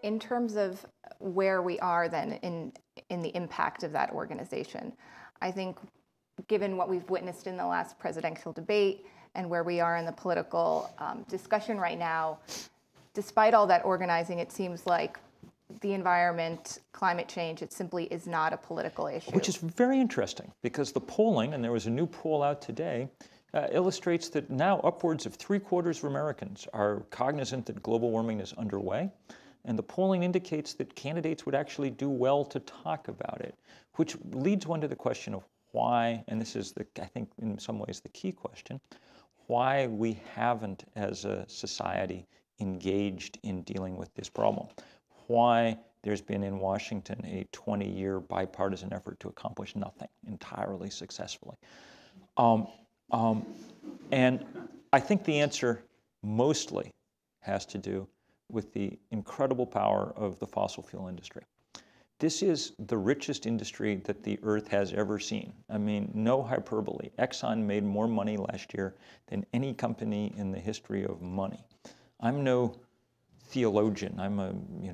in terms of where we are then in the impact of that organization, I think given what we've witnessed in the last presidential debate and where we are in the political discussion right now, despite all that organizing, it seems like the environment, climate change, it simply is not a political issue. Which is very interesting, because the polling, and there was a new poll out today, illustrates that now upwards of 3/4 of Americans are cognizant that global warming is underway. And the polling indicates that candidates would actually do well to talk about it, which leads one to the question of why, and this is, I think, in some ways the key question, why we haven't, as a society, engaged in dealing with this problem. Why there's been in Washington a 20-year bipartisan effort to accomplish nothing entirely successfully. And I think the answer mostly has to do with the incredible power of the fossil fuel industry. This is the richest industry that the Earth has ever seen. I mean, no hyperbole. Exxon made more money last year than any company in the history of money. I'm no theologian. I'm a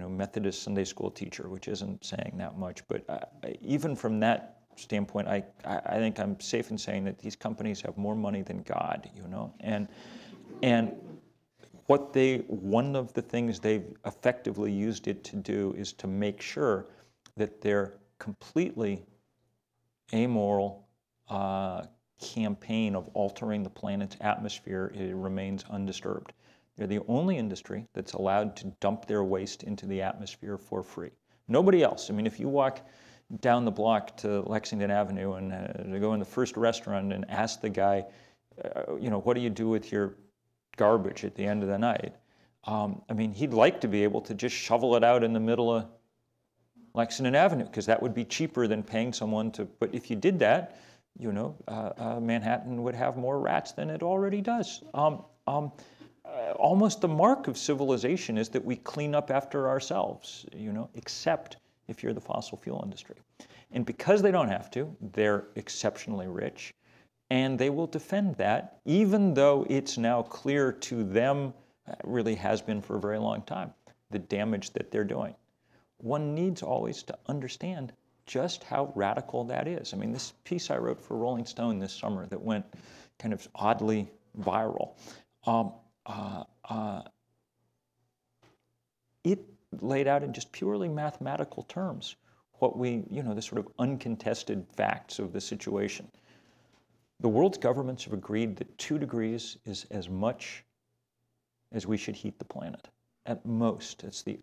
Methodist Sunday school teacher, which isn't saying that much. But even from that standpoint, I think I'm safe in saying that these companies have more money than God, And one of the things they've effectively used it to do is to make sure that their completely amoral campaign of altering the planet's atmosphere remains undisturbed. They're the only industry that's allowed to dump their waste into the atmosphere for free. Nobody else. I mean, if you walk down the block to Lexington Avenue and go in the first restaurant and ask the guy, what do you do with your garbage at the end of the night? I mean, he'd like to be able to just shovel it out in the middle of Lexington Avenue, because that would be cheaper than paying someone to, but if you did that, Manhattan would have more rats than it already does. Almost the mark of civilization is that we clean up after ourselves, except if you're the fossil fuel industry. And because they don't have to, they're exceptionally rich, and they will defend that, even though it's now clear to them, really has been for a very long time, the damage that they're doing. One needs always to understand just how radical that is. I mean, this piece I wrote for Rolling Stone this summer that went kind of oddly viral, it laid out in just purely mathematical terms what the sort of uncontested facts of the situation. The world's governments have agreed that 2 degrees is as much as we should heat the planet. At most, it's the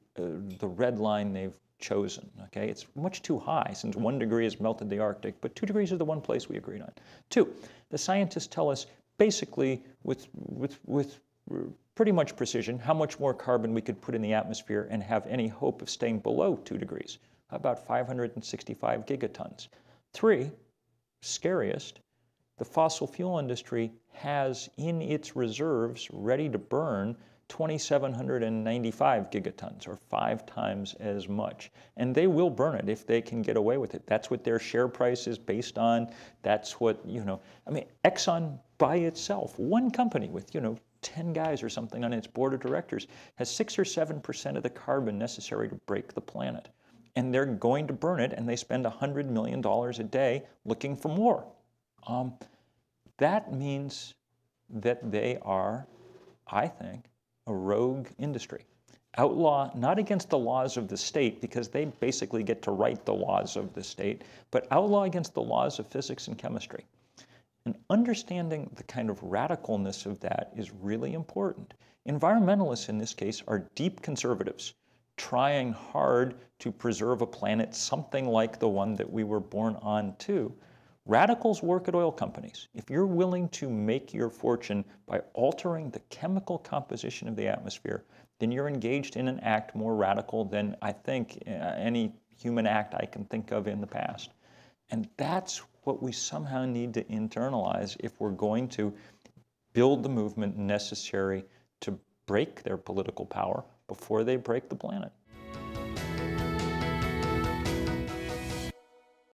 red line they've chosen, okay? It's much too high since 1 degree has melted the Arctic, but 2 degrees is the one place we agreed on. 2, the scientists tell us basically with pretty much precision how much more carbon we could put in the atmosphere and have any hope of staying below 2 degrees, about 565 gigatons. 3, scariest, the fossil fuel industry has in its reserves ready to burn 2,795 gigatons, or 5 times as much. And they will burn it if they can get away with it. That's what their share price is based on. That's what, I mean, Exxon by itself, one company with, 10 guys or something on its board of directors, has 6 or 7% of the carbon necessary to break the planet. And they're going to burn it, and they spend $100 million a day looking for more. That means that they are, I think, a rogue industry. Outlaw, not against the laws of the state, because they basically get to write the laws of the state, but outlaw against the laws of physics and chemistry. And understanding the kind of radicalness of that is really important. Environmentalists in this case are deep conservatives, trying hard to preserve a planet something like the one that we were born on to. Radicals work at oil companies. If you're willing to make your fortune by altering the chemical composition of the atmosphere, then you're engaged in an act more radical than I think any human act I can think of in the past. And that's what we somehow need to internalize if we're going to build the movement necessary to break their political power before they break the planet.